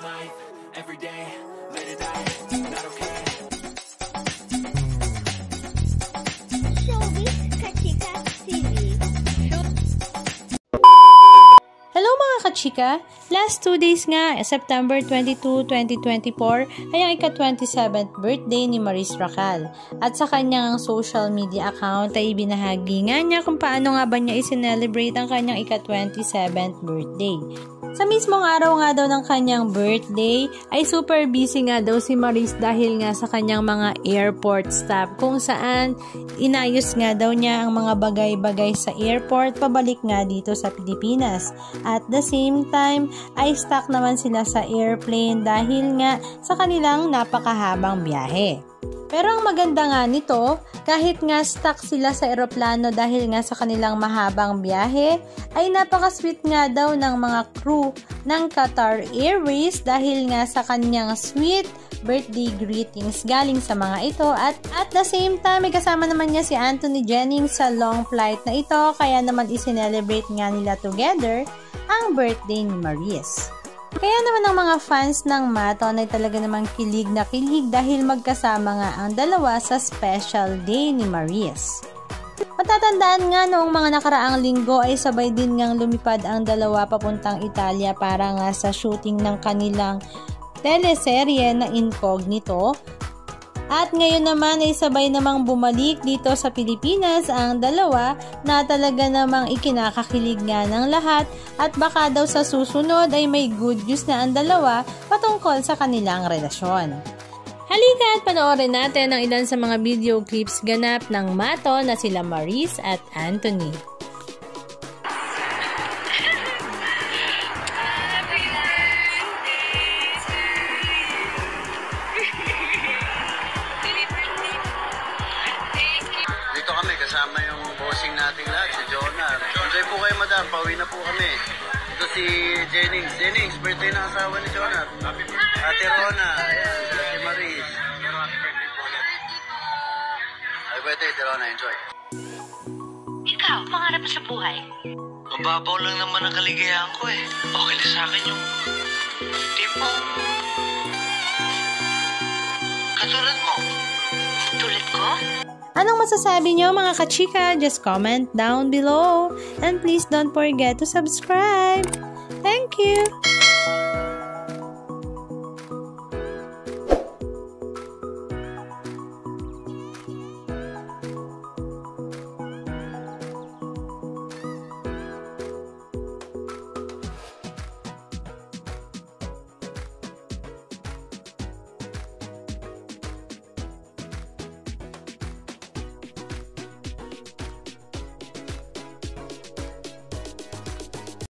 life, every day, late at night, not okay. Hello mga kachika! Last 2 days nga, September 22, 2024 ay ang ika-27th birthday ni Maris Racal. At sa kanyang social media account ay ibinahagi nga niya kung paano nga ba niya i-celebrate ang kanyang ika-27th birthday. Sa mismong araw nga daw ng kanyang birthday ay super busy nga daw si Maris dahil nga sa kanyang mga airport staff kung saan inayos nga daw niya ang mga bagay-bagay sa airport pabalik nga dito sa Pilipinas. At the same time ay stuck naman sila sa airplane dahil nga sa kanilang napakahabang biyahe. Pero ang maganda nga nito, kahit nga stuck sila sa eroplano dahil nga sa kanilang mahabang biyahe, ay napaka-sweet nga daw ng mga crew ng Qatar Airways dahil nga sa kanyang sweet birthday greetings galing sa mga ito at the same time may kasama naman niya si Anthony Jennings sa long flight na ito kaya naman i-celebrate nga nila together ang birthday ni Maris. Kaya naman ang mga fans ng Maton ay talaga namang kilig na kilig dahil magkasama nga ang dalawa sa special day ni Maris. Matatandaan nga noong mga nakaraang linggo ay sabay din ngang lumipad ang dalawa papuntang Italia para nga sa shooting ng kanilang teleserye na Incognito. At ngayon naman ay sabay namang bumalik dito sa Pilipinas ang dalawa na talaga namang ikinakakilig nga ng lahat at baka daw sa susunod ay may good news na ang dalawa patungkol sa kanilang relasyon. Halika at panoorin natin ang ilan sa mga video clips ganap ng Mato na sila Maris at Anthony. Kasama yung bossing nating lahat, si Jonah. Enjoy po kayo, madam. Pauwi na po kami. Ito si Jennings. Jennings, birthday ng asawa ni Jonah. Ate Rona. Ayan, si Maris. Happy birthday, Ate Rona. Enjoy. Ikaw, pangarap sa buhay? Mababaw lang naman ang kaligayahan ko eh. Okay na sa akin yung tipong katulad mo. Tulad ko? Anong masasabi nyo mga kachika? Just comment down below. And please don't forget to subscribe. Thank you!